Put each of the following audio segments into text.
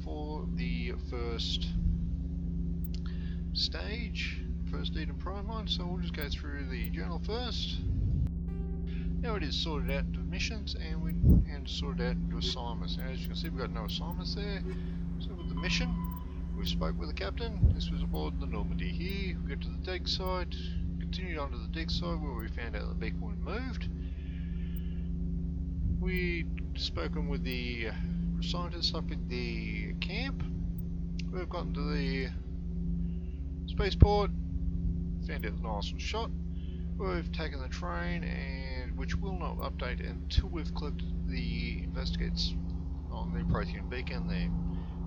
for the first stage, first Eden Prime one, so we'll just go through the journal first. Now it is sorted out into missions and sorted out into assignments. Now as you can see, we've got no assignments there. So with the mission, we spoke with the captain. This was aboard the Normandy here. We got to the dig site, continued on to the dig site where we found out the beacon had moved. We'd spoken with the scientists up at the camp. We've gotten to the spaceport, found out the nice shot. We've taken the train, and which will not update until we've collected the investigates on the Prothean beacon there.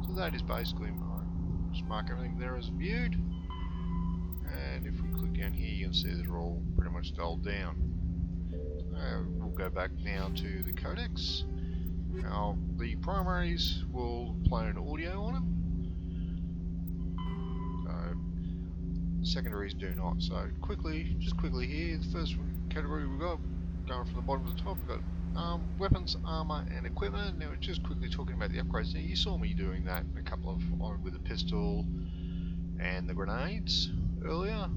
So that is basically just mark everything there as viewed. And if we click down here, you can see they're all pretty much dulled down. We'll go back now to the Codex. Now the primaries will play an audio on them. Secondaries do not. So just quickly here, the first category we've got, going from the bottom to the top, we've got weapons, armor, and equipment. Now, just quickly talking about the upgrades. Now, you saw me doing that a couple of with the pistol and the grenades earlier.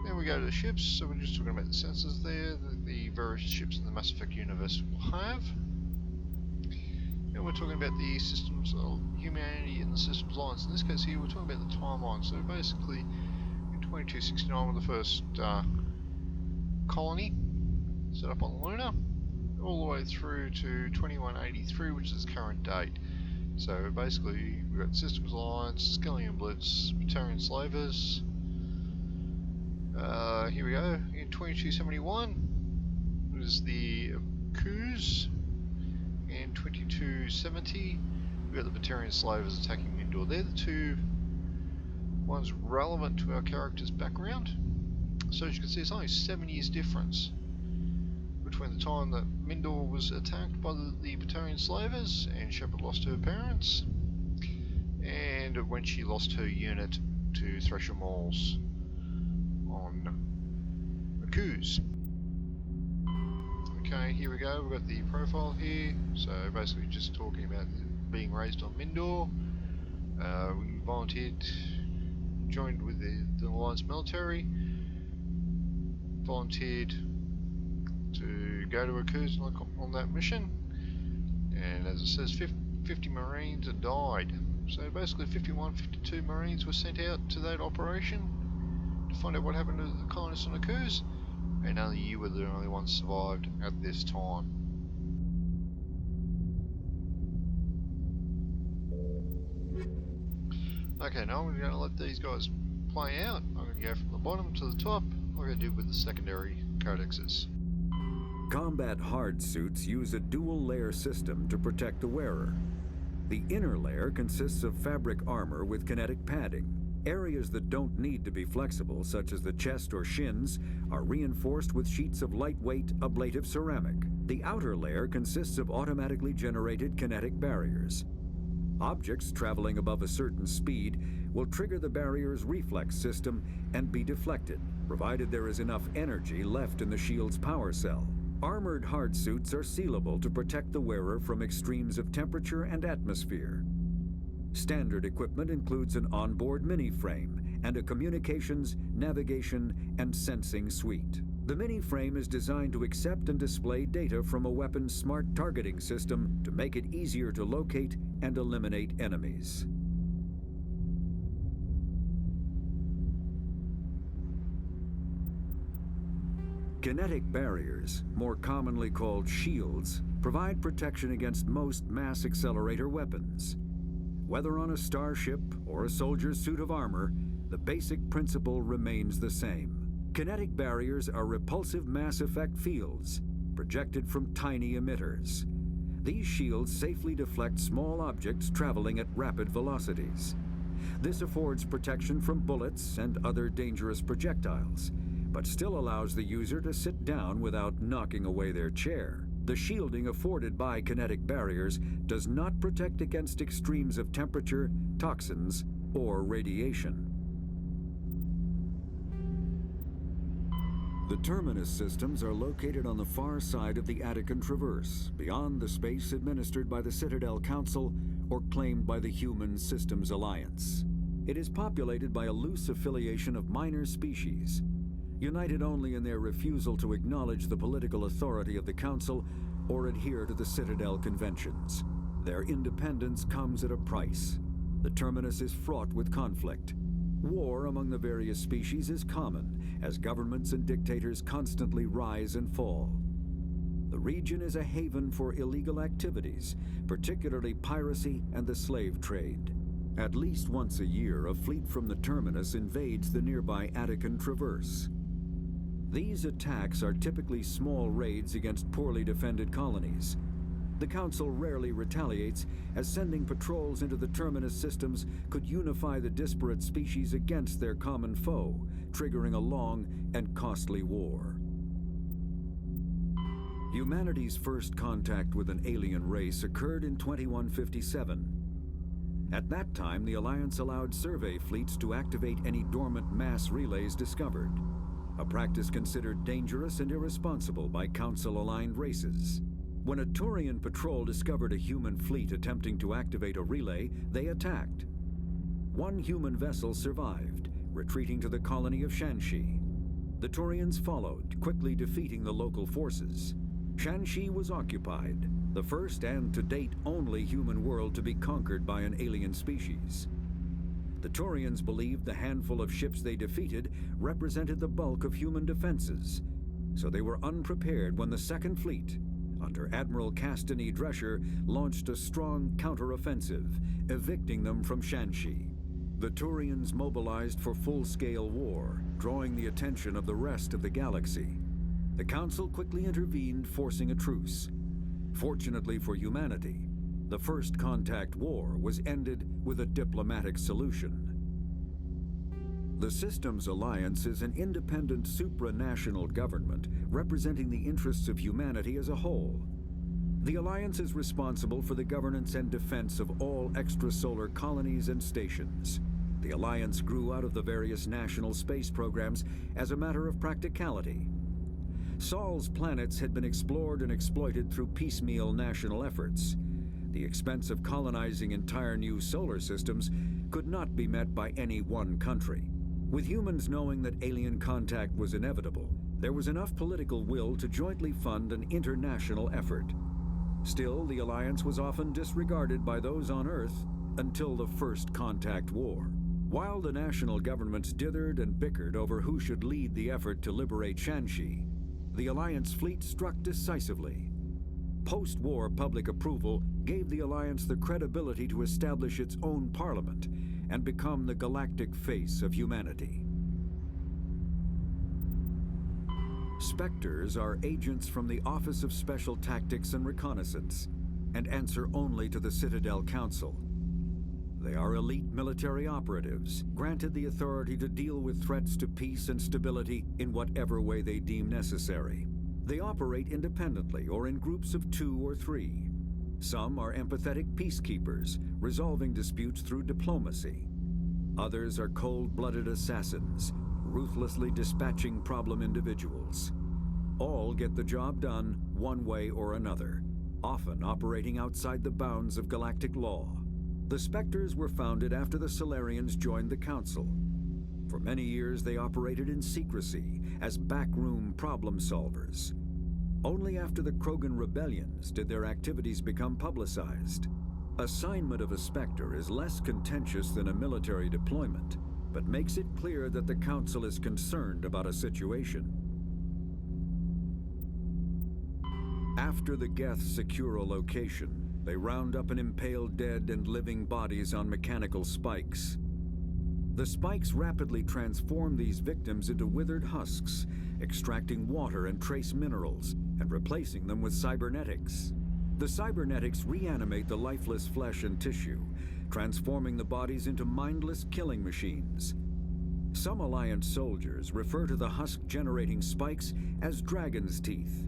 Then we go to the ships. So we're just talking about the sensors there that the various ships in the Mass Effect universe will have. And we're talking about the systems of humanity and the systems lines. In this case here, we're talking about the timeline. So basically, in 2269, with the first colony set up on the Luna, all the way through to 2183, which is the current date. So basically, we've got systems lines, Skillian Blitz, Batarian Slavers. Here we go. In 2271, there's the Coups. In 2270, we've got the Batarian Slavers attacking Mindor. They're the two ones relevant to our character's background. So as you can see, it's only 7 years difference between the time that Mindor was attacked by the Batarian Slavers and Shepard lost her parents, and when she lost her unit to Thresher Malls on the Coups. Okay, here we go, we've got the profile here. So basically just talking about being raised on Mindor. We volunteered, joined with the Alliance military, volunteered to go to a cruise on that mission, and as it says, 50 Marines had died. So basically 52 Marines were sent out to that operation to find out what happened to the colonists on the cruise. And only you were the only ones survived at this time. Okay, now we're going to let these guys play out. I'm going to go from the bottom to the top. We're going to do with the secondary codexes. Combat hard suits use a dual-layer system to protect the wearer. The inner layer consists of fabric armor with kinetic padding. Areas that don't need to be flexible, such as the chest or shins, are reinforced with sheets of lightweight, ablative ceramic. The outer layer consists of automatically generated kinetic barriers. Objects traveling above a certain speed will trigger the barrier's reflex system and be deflected, provided there is enough energy left in the shield's power cell. Armored hardsuits are sealable to protect the wearer from extremes of temperature and atmosphere. Standard equipment includes an onboard mini-frame and a communications, navigation, and sensing suite. The mini-frame is designed to accept and display data from a weapon's smart targeting system to make it easier to locate and eliminate enemies. Kinetic barriers, more commonly called shields, provide protection against most mass accelerator weapons. Whether on a starship or a soldier's suit of armor, the basic principle remains the same. Kinetic barriers are repulsive mass effect fields, projected from tiny emitters. These shields safely deflect small objects traveling at rapid velocities. This affords protection from bullets and other dangerous projectiles, but still allows the user to sit down without knocking away their chair. The shielding afforded by kinetic barriers does not protect against extremes of temperature, toxins, or radiation. The terminus systems are located on the far side of the Attican Traverse, beyond the space administered by the Citadel Council or claimed by the Human Systems Alliance. It is populated by a loose affiliation of minor species, united only in their refusal to acknowledge the political authority of the Council or adhere to the Citadel conventions. Their independence comes at a price. The terminus is fraught with conflict. War among the various species is common, as governments and dictators constantly rise and fall. The region is a haven for illegal activities, particularly piracy and the slave trade. At least once a year, a fleet from the terminus invades the nearby Attican Traverse. These attacks are typically small raids against poorly defended colonies. The Council rarely retaliates, as sending patrols into the terminus systems could unify the disparate species against their common foe, triggering a long and costly war. Humanity's first contact with an alien race occurred in 2157. At that time, the Alliance allowed survey fleets to activate any dormant mass relays discovered, a practice considered dangerous and irresponsible by Council-aligned races. When a Turian patrol discovered a human fleet attempting to activate a relay, they attacked. One human vessel survived, retreating to the colony of Shanxi. The Turians followed, quickly defeating the local forces. Shanxi was occupied, the first and to date only human world to be conquered by an alien species. The Turians believed the handful of ships they defeated represented the bulk of human defenses, so they were unprepared when the Second Fleet, under Admiral Castany Drescher, launched a strong counteroffensive, evicting them from Shanxi. The Turians mobilized for full-scale war, drawing the attention of the rest of the galaxy. The Council quickly intervened, forcing a truce. Fortunately for humanity, the First Contact War was ended with a diplomatic solution. The Systems Alliance is an independent supranational government representing the interests of humanity as a whole. The Alliance is responsible for the governance and defense of all extrasolar colonies and stations. The Alliance grew out of the various national space programs as a matter of practicality. Sol's planets had been explored and exploited through piecemeal national efforts. The expense of colonizing entire new solar systems could not be met by any one country. With humans knowing that alien contact was inevitable, there was enough political will to jointly fund an international effort. Still, the Alliance was often disregarded by those on Earth until the First Contact War. While the national governments dithered and bickered over who should lead the effort to liberate Shanxi, the Alliance fleet struck decisively. Post-war public approval gave the Alliance the credibility to establish its own parliament and become the galactic face of humanity. Spectres are agents from the Office of Special Tactics and Reconnaissance and answer only to the Citadel Council. They are elite military operatives, granted the authority to deal with threats to peace and stability in whatever way they deem necessary. They operate independently or in groups of 2 or 3. Some are empathetic peacekeepers, resolving disputes through diplomacy. Others are cold-blooded assassins, ruthlessly dispatching problem individuals. All get the job done one way or another, often operating outside the bounds of galactic law. The Spectres were founded after the Solarians joined the Council. For many years they operated in secrecy as backroom problem solvers. Only after the Krogan rebellions did their activities become publicized. Assignment of a Spectre is less contentious than a military deployment, but makes it clear that the Council is concerned about a situation. After the Geth secure a location, they round up and impale dead and living bodies on mechanical spikes. The spikes rapidly transform these victims into withered husks, extracting water and trace minerals, and replacing them with cybernetics. The cybernetics reanimate the lifeless flesh and tissue, transforming the bodies into mindless killing machines. Some Alliance soldiers refer to the husk-generating spikes as dragon's teeth,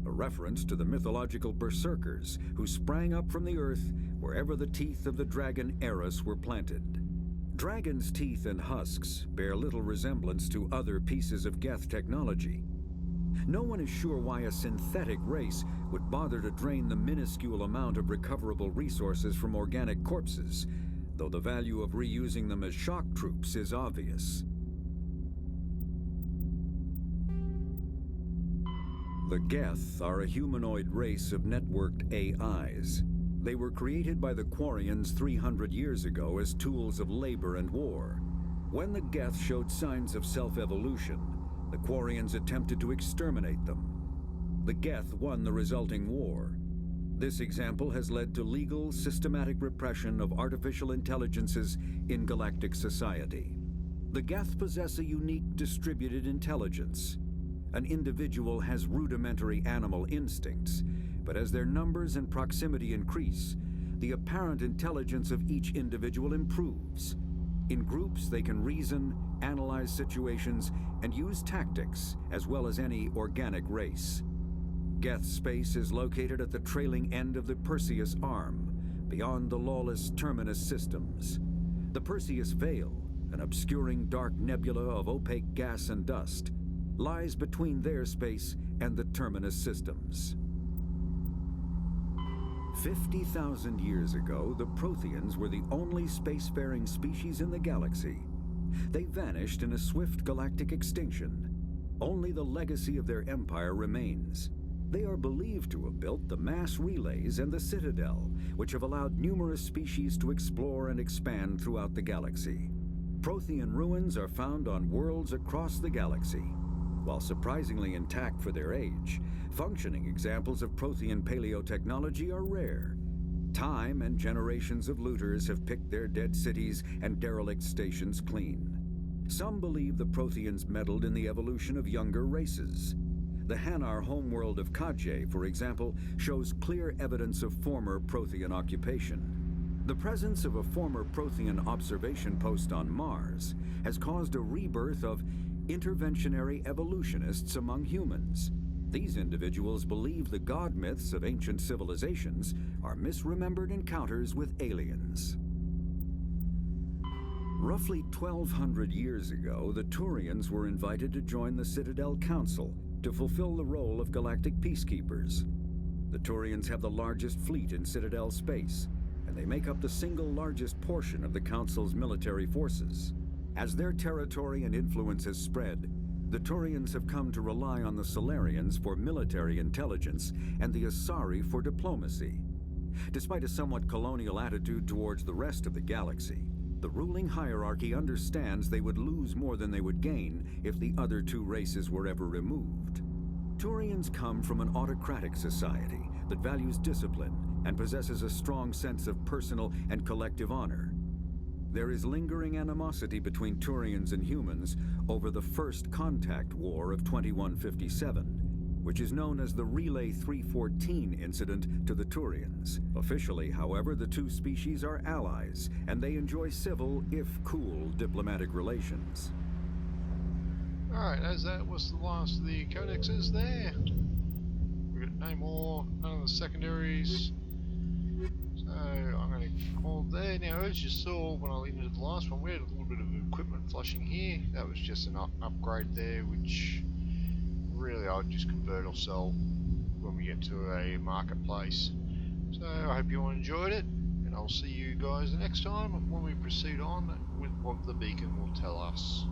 a reference to the mythological berserkers who sprang up from the earth wherever the teeth of the dragon Eris were planted. Dragon's teeth and husks bear little resemblance to other pieces of Geth technology. No one is sure why a synthetic race would bother to drain the minuscule amount of recoverable resources from organic corpses, though the value of reusing them as shock troops is obvious. The Geth are a humanoid race of networked AIs. They were created by the Quarians 300 years ago as tools of labor and war. When the Geth showed signs of self-evolution, the Quarians attempted to exterminate them. The Geth won the resulting war. This example has led to legal, systematic repression of artificial intelligences in galactic society. The Geth possess a unique distributed intelligence. An individual has rudimentary animal instincts, but as their numbers and proximity increase, the apparent intelligence of each individual improves. In groups, they can reason, analyze situations, and use tactics, as well as any organic race. Geth space is located at the trailing end of the Perseus Arm, beyond the lawless Terminus systems. The Perseus Veil, an obscuring dark nebula of opaque gas and dust, lies between their space and the Terminus systems. 50,000 years ago, the Protheans were the only spacefaring species in the galaxy. They vanished in a swift galactic extinction. Only the legacy of their empire remains. They are believed to have built the mass relays and the Citadel, which have allowed numerous species to explore and expand throughout the galaxy. Prothean ruins are found on worlds across the galaxy. While surprisingly intact for their age, functioning examples of Prothean paleotechnology are rare. Time and generations of looters have picked their dead cities and derelict stations clean. Some believe the Protheans meddled in the evolution of younger races. The Hanar homeworld of Kaje, for example, shows clear evidence of former Prothean occupation. The presence of a former Prothean observation post on Mars has caused a rebirth of interventionary evolutionists among humans. These individuals believe the god myths of ancient civilizations are misremembered encounters with aliens. Roughly 1,200 years ago, the Turians were invited to join the Citadel Council to fulfill the role of galactic peacekeepers. The Turians have the largest fleet in Citadel space, and they make up the single largest portion of the Council's military forces. As their territory and influence has spread, the Turians have come to rely on the Solarians for military intelligence and the Asari for diplomacy. Despite a somewhat colonial attitude towards the rest of the galaxy, the ruling hierarchy understands they would lose more than they would gain if the other two races were ever removed. Turians come from an autocratic society that values discipline and possesses a strong sense of personal and collective honor. There is lingering animosity between Turians and humans over the First Contact War of 2157, which is known as the Relay 314 incident to the Turians. Officially, however, the two species are allies, and they enjoy civil, if cool, diplomatic relations. Alright, as that was the last of the codexes there. We've got no more, none of the secondaries. So I'm going to call there. Now, as you saw when I ended the last one, we had a little bit of equipment flushing here. That was just an upgrade there, which really I'll just convert or sell when we get to a marketplace. So I hope you all enjoyed it, and I'll see you guys the next time when we proceed on with what the beacon will tell us.